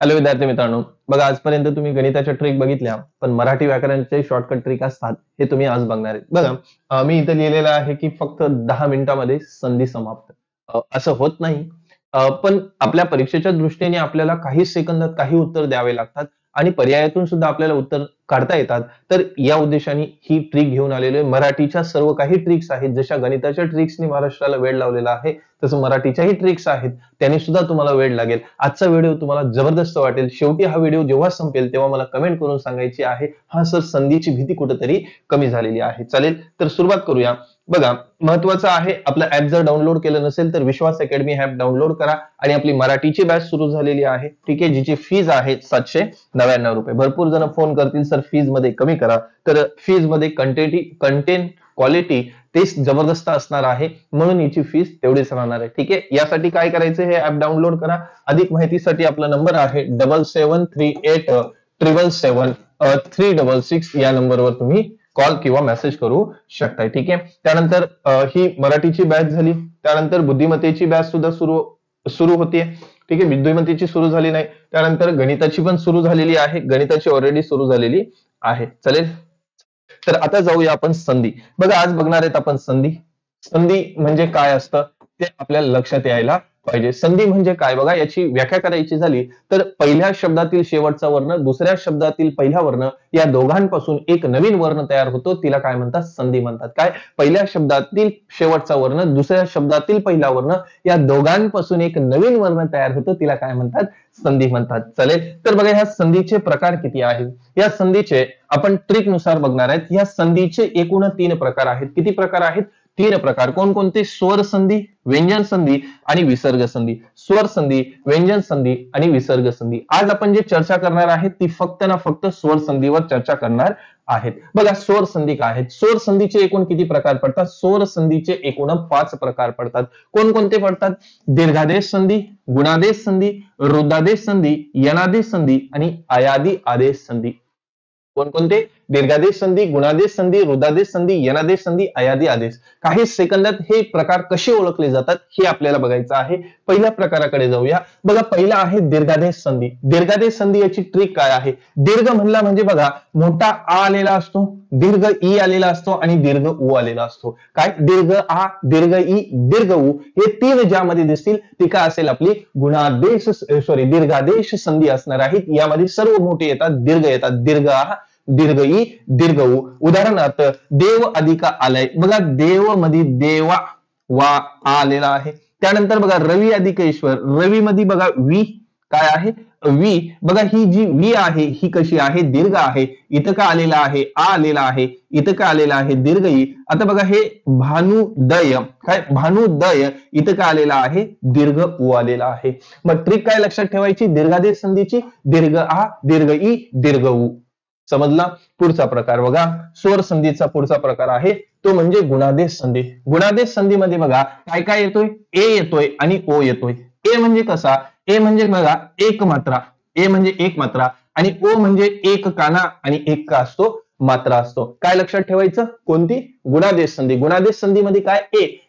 Hello विद्यार्थी मित्रांनो, बघा आजपर्यंत तुम्ही गणिताच्या ट्रिक बघितल्या, पण मराठी व्याकरणाचे शॉर्टकट ट्रिक असतात हे तुम्ही आज बघणार आहेत. बघा मी इथे लिहिलेलं आहे की फक्त 10 मिनिटांमध्ये संधी समाप्त. असं होत नाही. पण आपल्या परीक्षेच्या दृष्टीने आपल्याला काही सेकंदात काही उत्तर द्यावे लागतात आणि पर्यायातून सुद्धा आपल्याला उत्तर काढता येतात. तर या उद्देशाने ही ट्रिक घेऊन आलेलो आहे. मराठीच्या सर्व काही ट्रिक्स आहेत, जशा गणिताच्या ट्रिक्सनी महाराष्ट्राला वेळ लावलेला आहे, तसं मराठीच्याही ट्रिक्स आहेत, त्याने सुद्धा तुम्हाला वेळ लागेल. आजचा व्हिडिओ तुम्हाला जबरदस्त वाटेल. शेवटी हा व्हिडिओ जेव्हा संपेल तेव्हा मला कमेंट करून सांगायची आहे, हा सर संधीची भीती कुठेतरी कमी झालेली आहे. चालेल, तर सुरुवात करूया. बघा, महत्वाचं आहे, आपलं ऍप जर डाउनलोड केलं नसेल तर विश्वास अकॅडमी ऍप डाउनलोड करा आणि आपली मराठीची बॅच सुरू झालेली आहे. ठीक आहे, जिची फीज आहे 799 रुपये. भरपूर जण फोन करतील सर फीज मध्ये कमी करा, तर फीज मध्ये कंटेंट क्वालिटी तेच जबरदस्त असणार आहे, म्हणून याची फीस तेवढीच राहणार आहे. ठीक आहे, यासाठी काय करायचं, हे ऍप डाउनलोड करा. अधिक माहितीसाठी आपला नंबर आहे 7738777366. या नंबरवर तुम्ही कॉल किंवा मेसेज करू शकताय. ठीक आहे, त्यानंतर ही मराठीची बॅच झाली. त्यानंतर बुद्धिमत्तेची बॅच सुद्धा सुरू होतीये. ठीक आहे, बुद्धिमत्तेची सुरू झाली नाही, त्यानंतर गणिताची पण सुरू झालेली आहे. गणिताची ऑलरेडी सुरू झालेली आहे. चालेल, तर आता जाऊया आपण संधी. बघा, आज बघणार आहेत आपण संधी. संधी म्हणजे काय असतं ते आपल्याला लक्षात यायला पाहिजे. संधी म्हणजे काय, बघा याची व्याख्या करायची झाली तर पहिल्या शब्दातील शेवटचा वर्ण दुसऱ्या शब्दातील पहिला वर्ण या दोघांपासून एक नवीन वर्ण तयार होतो, तिला काय म्हणतात, संधी म्हणतात. काय, पहिल्या शब्दातील शेवटचा वर्ण दुसऱ्या शब्दातील पहिला वर्ण या दोघांपासून एक नवीन वर्ण तयार होतो, तिला काय म्हणतात, संधी म्हणतात. चालेल, तर बघा ह्या संधीचे प्रकार किती आहेत. या संधीचे आपण ट्रिक नुसार बघणार आहेत. या संधीचे एकूण 3 प्रकार आहेत. किती प्रकार आहेत, 3 प्रकार. कोणकोणते, स्वर संधी, व्यंजन संधी आणि विसर्ग संधी. स्वर संधी, व्यंजन संधी आणि विसर्ग संधी. आज आपण जे चर्चा करणार आहेत ती फक्त ना फक्त स्वर संधीवर चर्चा करणार आहेत. बघा, स्वर संधी काय आहेत. स्वर संधीचे एकूण किती प्रकार पडतात, स्वर संधीचे एकूण 5 प्रकार पडतात. कोणकोणते पडतात, दीर्घादेश संधी, गुणादेश संधी, रुद्धादेश संधी, यनादेश संधी आणि अयादी आदेश संधी. कोणकोणते, दीर्घादेश संधी, गुणादेश संधी, रुद्धादेश संधी, यनादेश संधी, अयादी आदेश. काही सेकंदात हे प्रकार कसे ओळखले जातात हे आपल्याला बघायचं आहे. पहिल्या प्रकाराकडे जाऊया. बघा, पहिला आहे दीर्घादेश संधी. दीर्घादेश संधी याची ट्रिक काय आहे, दीर्घ म्हणला म्हणजे बघा मोठा आ आलेला असतो, दीर्घ ई आलेला असतो आणि दीर्घ उ आलेला असतो. काय, दीर्घ आ, दीर्घ ई, दीर्घ उ हे 3 ज्यामध्ये दिसतील ती काय असेल, आपली दीर्घादेश संधी असणार आहे. यामध्ये सर्व मोठे येतात, दीर्घ येतात, दीर्घ आ, दीर्घ ई, दीर्घ उ. उदाहरणार्थ देव अधिक आलय. बघा, देव मध्ये देवा वा आलेला आहे. त्यानंतर बघा रवी अधिक ईश्वर. रवी मध्ये बघा वी काय आहे, वी. बघा ही जी वी आहे ही कशी आहे, दीर्घ आहे. इथं का आलेला आहे, आ आलेला आहे. इथं का आलेला आहे, दीर्घ ई. आता बघा हे भानुदय, काय भानुदय, इथं का आलेला आहे, दीर्घ उ आलेला आहे. मग ट्रिक काय लक्षात ठेवायची, दीर्घादेश संधीची, दीर्घ आ, दीर्घ ई, दीर्घ उ. समजला. पुढचा प्रकार बघा, स्वर संधीचा पुढचा प्रकार आहे तो म्हणजे गुणादेश संधी. गुणादेश संधीमध्ये बघा काय काय येतोय, ए येतोय आणि ओ येतोय. ए म्हणजे कसा, ए म्हणजे बघा एक मात्रा, ए म्हणजे एक मात्रा आणि ओ म्हणजे एक काना आणि एक का असतो, मात्रा असतो. काय लक्षात ठेवायचं, कोणती, गुणादेश संधी. गुणादेश संधीमध्ये काय,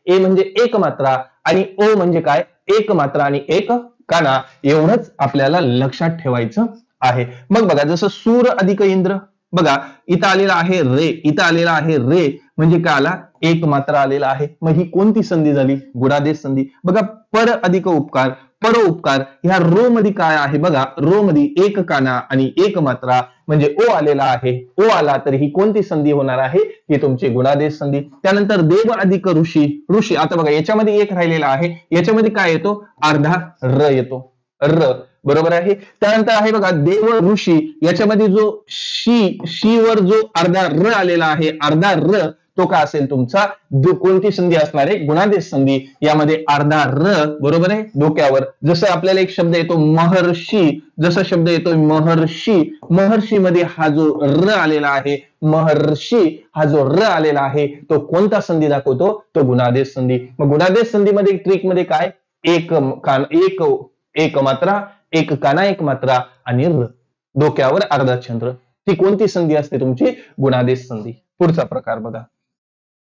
ए म्हणजे एक मात्रा आणि ओ म्हणजे काय, एक मात्रा आणि एक काना. एवढंच आपल्याला लक्षात ठेवायचं आहे. मग बघा, जसं सूर अधिक इंद्र. बघा इथं आलेला आहे रे, इथं आलेला आहे रे म्हणजे काय आला, एक मात्रा आलेला आहे. मग ही कोणती संधी झाली, गुणादेश संधी. बघा पर अधिक उपकार, पर उपकार. ह्या रो मध्ये काय आहे, बघा रो मध्ये एक काना आणि एक मात्रा म्हणजे ओ आलेला आहे. ओ आला तर ही कोणती संधी होणार आहे, ही तुमची गुणादेश संधी. त्यानंतर देव अधिक ऋषी. ऋषी, आता बघा याच्यामध्ये एक राहिलेला आहे, याच्यामध्ये काय येतो, अर्धा र येतो, र. बरोबर आहे. त्यानंतर आहे बघा देव ऋषी, याच्यामध्ये जो शी वर जो अर्धा र आलेला आहे, अर्धा र, तो का असेल तुमचा, कोणती संधी असणार आहे, गुणादेश संधी. यामध्ये अर्धा र, बरोबर आहे, डोक्यावर. जसं आपल्याला एक शब्द येतो महर्षी, जसा शब्द येतो महर्षी, महर्षी मध्ये हा जो र आलेला आहे, महर्षी हा जो र आलेला आहे तो कोणता संधी दाखवतो, तो गुणादेश संधी. मग गुणादेश संधीमध्ये ट्रिक मध्ये काय, एक मात्रा, एक काना, एक मात्रा आणि र, डोक्यावर अर्धा चंद्र. ती कोणती संधी असते तुमची, गुणादेश संधी. पुढचा प्रकार बघा.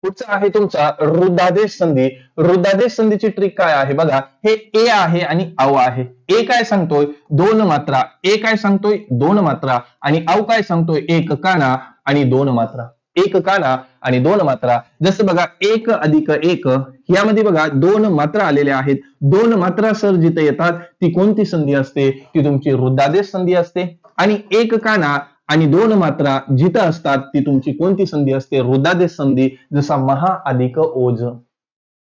पुढचा आहे तुमचा रुद्धादेश संधी. रुद्धादेश संधीची ट्रिक काय आहे बघा, हे ए आहे आणि औ आहे. ए काय सांगतोय दोन मात्रा, ए काय सांगतोय दोन मात्रा, आणि औ काय सांगतोय एक काना आणि दोन मात्रा. एक काना आणि दोन मात्रा. जसं बघा एक अधिक एक, यामध्ये बघा दोन मात्रा आलेल्या आहेत. दोन मात्रा सर जिथे येतात ती कोणती संधी असते, ती तुमची रुद्धादेश संधी असते. आणि एक काना आणि दोन मात्रा जिथं असतात ती तुमची कोणती संधी असते, रुद्धादेश संधी. जसा महा अधिक ओज,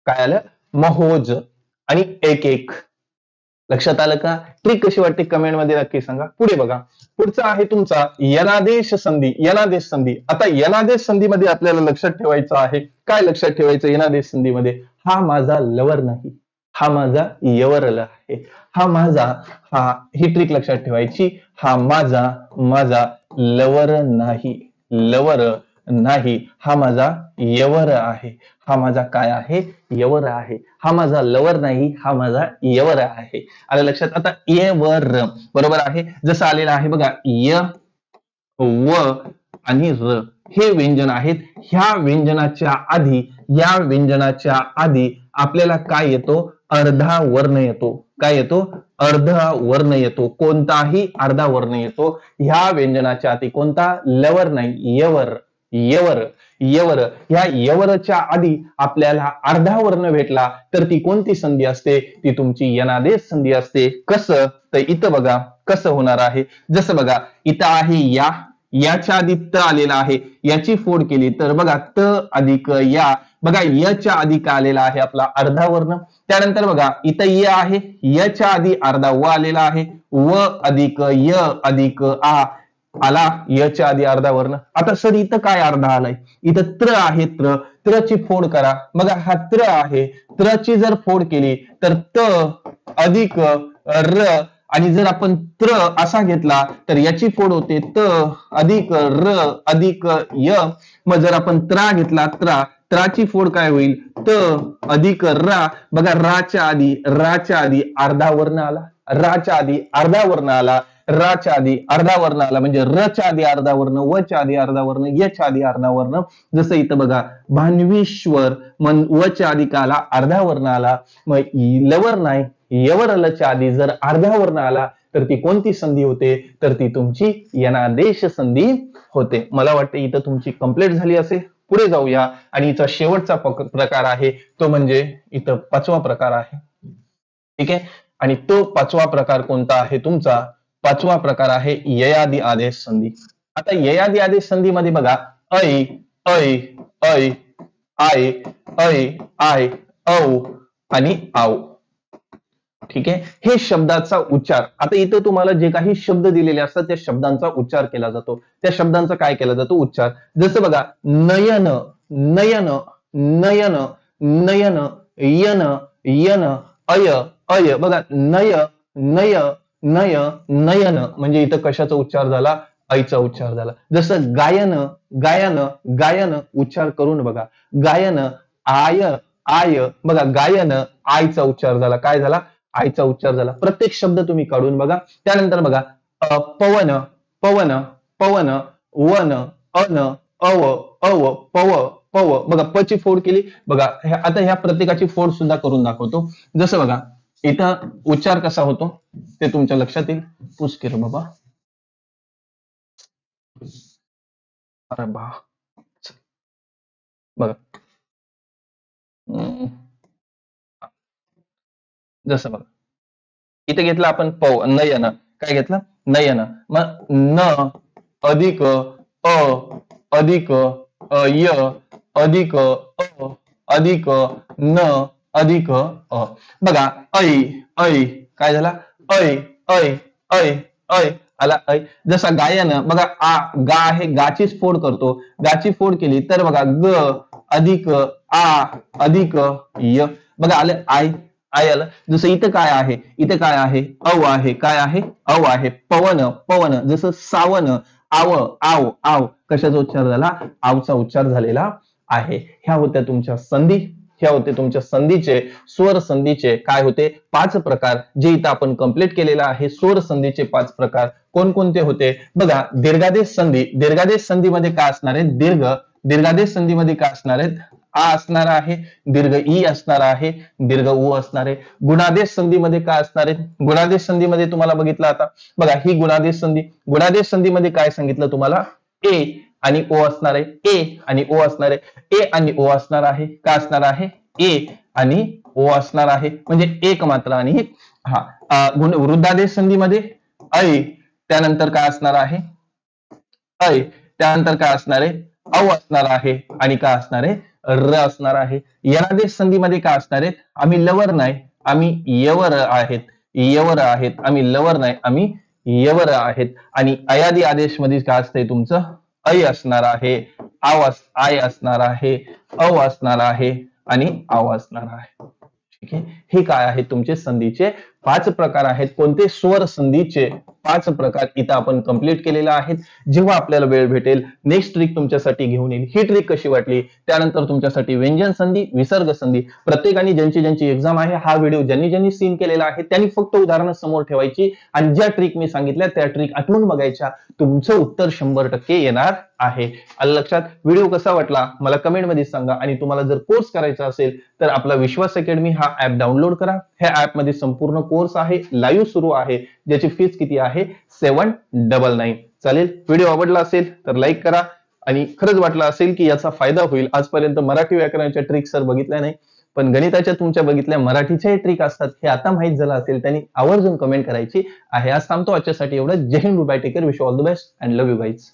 काय आलं महोज, आणि एक एक. लक्षात आलं का? ट्रिक कशी वाटते कमेंट मध्ये नक्की सांगा. पुढे बघा, पुढचा आहे तुमचा यनादेश संधी. यनादेश संधी. आता यनादेश संधीमध्ये आपल्याला लक्षात ठेवायचं आहे, काय लक्षात ठेवायचं यनादेश संधीमध्ये, हा माझा लवर नाही, हा माझा यवरल आहे. हा माझा, हा ही ट्रिक लक्षात ठेवायची, हा माझा, माझा लवर नाही, लवर नाही, हा माझा यवर आहे. हा माझा काय आहे, यवर आहे. हा माझा लवर नाही, हा माझा यवर आहे. आलं लक्षात? आता यवर बरोबर आहे. जसं आलेलं आहे बघा, य व आणि र हे व्यंजन आहेत. ह्या व्यंजनाच्या आधी, या व्यंजनाच्या आधी आपल्याला काय येतो, अर्धा वर्ण येतो. काय येतो, अर्धा वर्ण येतो. कोणताही अर्धा वर्ण येतो ह्या व्यंजनाच्या आधी. कोणता, लवर नाही, यवर, यवर, यवर. ह्या यवरच्या आधी आपल्याला अर्धा वर्ण भेटला तर ती कोणती संधी असते, ती तुमची यनादेश संधी असते. कसं, तर इथं बघा कसं होणार आहे. जसं बघा इथं आहे या, याच्या आधी त आलेला आहे, याची फोड केली तर बघा त अधिक या, बघा यच्या आधी काय आलेला आहे आपला अर्धा वर्ण. त्यानंतर बघा इथं य आहे, यच्या आधी अर्धा व आलेला आहे, व अधिक य अधिक आ आला, यच्या आधी अर्धा वर्ण. आता सर इथं काय अर्धा आलाय, इथं त्र आहे, त्र, त्रची फोड करा. बघा हा त्र आहे, त्रची जर फोड केली तर त अधिक र, आणि जर आपण त्र असा घेतला तर याची फोड होते त अधिक र अधिक य. मग जर आपण त्रा घेतला, त्रा, त्राची फोड काय होईल, त अधिक रा. बघा राच्या आधी, राच्या आधी अर्धा वर्ण आला, राच्या आधी अर्धा वर्ण आला, राच्या आधी अर्धा वर्ण आला, म्हणजे रच्या आधी अर्धा वर्ण, वच्या आधी अर्धा वर्ण, यच्या आधी अर्धा वर्ण. जसं इथं बघा भानवीश्वर, मन वच्या आधी का आला, अर्धा वर्ण आला. मग लवर नाही, यवरलच्या आधी जर अर्धा वर्ण आला तर ती कोणती संधी होते, तर ती तुमची यनादेश संधी होते. मला वाटते इथं तुमची कंप्लीट झाली असेल. पुढे जाऊया, आणि इथं शेवटचा प्रकार आहे तो म्हणजे इथं पाचवा प्रकार आहे. ठीक आहे, आणि तो पाचवा प्रकार कोणता आहे तुमचा, पाचवा प्रकार आहे ययादी आदेश संधी. आता ययादी आदेश संधीमध्ये बघा ऐ ऐ ऐ आय ऐ आय औ आणि आव. ठीक आहे, हे शब्दाचा उच्चार. आता इथं तुम्हाला जे काही शब्द दिलेले असतात त्या शब्दांचा उच्चार केला जातो. त्या शब्दांचा काय केला जातो, उच्चार. जसं बघा नयन, नयन, नयन, नयन, यन, यन, अय, अय. बघा नय, नय, नय, नयन, म्हणजे इथं कशाचा उच्चार झाला, ऐचा उच्चार झाला. जसं गायन, गायन, गायन, उच्चार करून बघा, गायन, आय, आय. बघा गायन, आयचा उच्चार झाला, काय झाला, आयचा उच्चार झाला. प्रत्येक शब्द तुम्ही काढून बघा. त्यानंतर बघा पवन, पवन, पवन, वन, अन, अव, अव, पव, पव. बघा पची फोड केली. बघा आता ह्या प्रत्येकाची फोड सुद्धा करून दाखवतो. जसं बघा इथं उच्चार कसा होतो ते तुमच्या लक्षात येईल. पुस केलं बाबा, अरे बा, बघा जसं बघा इथे घेतलं आपण पव, नयन, काय घेतलं, नयन. मग न अधिक अ अधिक य अधिक अ अधिक न अधिक अ. बघा ऐ ऐ, काय झाला, ऐ ऐ ऐ ऐ आला, ऐ. जसा गायन, बघा आ, गा आहे, गाचीच फोड करतो, गाची फोड केली तर बघा ग अधिक आ अधिक य. बघा आलं आय, आय आलं. जसं इथं काय आहे, इथं काय आहे, औ आहे, काय आहे, औ आहे. पवन, पवन. जसं सावन, आव, आव, आव. कशाचा उच्चार झाला, आवचा उच्चार झालेला आहे. ह्या होत्या तुमच्या संधी. ह्या होते तुमच्या संधीचे, स्वर संधीचे काय होते, 5 प्रकार, जे इथं आपण कंप्लीट केलेला आहे. स्वर संधीचे 5 प्रकार कोणकोणते होते बघा. दीर्घादेश संधी, दीर्घादेश संधीमध्ये काय असणार आहे, दीर्घ दीर्घादेश संधीमध्ये काय असणार आहेत? आ असणार आहे, दीर्घ ई असणार आहे, दीर्घ उ असणार आहे. गुणादेश संधीमध्ये काय असणार आहे? गुणादेश संधीमध्ये तुम्हाला बघितलं आता बघा, ही गुणादेश संधी. गुणादेश संधीमध्ये काय सांगितलं तुम्हाला? ए आणि ओ असणार आहे, ए आणि ओ असणार आहे, ए आणि ओ असणार आहे. काय असणार आहे? ए आणि ओ असणार आहे, म्हणजे एक मात्रा आणि वृद्धादेश संधीमध्ये ऐ, त्यानंतर काय असणार आहे? ऐ, त्यानंतर काय असणार आहे? औ असणार आहे आणि काय असणार आहे? र असणार आहे. यनादेश संधीमध्ये काय असणार आहेत? आम्ही लवर नाही, आम्ही यवर आहेत, यवर आहेत. आम्ही लवर नाही, आम्ही यवर आहेत. आणि अयादी आदेश मध्ये काय असतंय तुमचं? ऐ असणार आहे, आय असणार आहे, औ असणार आहे आणि आव असणार आहे. ठीक आहे, हे काय आहेत तुमचे संधीचे 5 प्रकार आहेत. कोणते? स्वर संधीचे 5 प्रकार इथं आपण कंप्लीट केलेले आहेत. जेव्हा आपल्याला वेळ भेटेल नेक्स्ट ट्रिक तुमच्यासाठी घेऊन येईल. ही ट्रिक कशी वाटली, त्यानंतर तुमच्यासाठी व्यंजन संधी, विसर्ग संधी, प्रत्येकाने ज्यांची एक्झाम आहे हा व्हिडिओ ज्यांनी सीन केलेला आहे त्यांनी फक्त उदाहरणं समोर ठेवायची आणि ज्या ट्रिक मी सांगितल्या त्या ट्रिक आठवून बघायच्या. तुमचं उत्तर 100% येणार आहे. आलं लक्षात? व्हिडिओ कसा वाटला मला कमेंट मध्ये सांगा. आणि तुम्हाला जर कोर्स करायचा असेल तर आपला विश्वास अकॅडमी हा ऍप डाउनलोड करा. ह्या ऍप मध्ये संपूर्ण कोर्स आहे, लाईव्ह सुरू आहे, ज्याची फीस किती आहे? 799. चालेल, व्हिडिओ आवडला असेल तर लाईक करा आणि खरंच वाटलं असेल की याचा फायदा होईल. आजपर्यंत मराठी व्याकरणाच्या ट्रिक सर बघितल्या नाही, पण गणिताच्या तुमच्या बघितल्या, मराठीच्याही ट्रिक असतात हे आता माहित झालं असेल त्यांनी आवर्जून कमेंट करायची आहे. आज थांबतो, आजच्यासाठी एवढं. जय Hind, bye, take care, wish all the best and love you guys.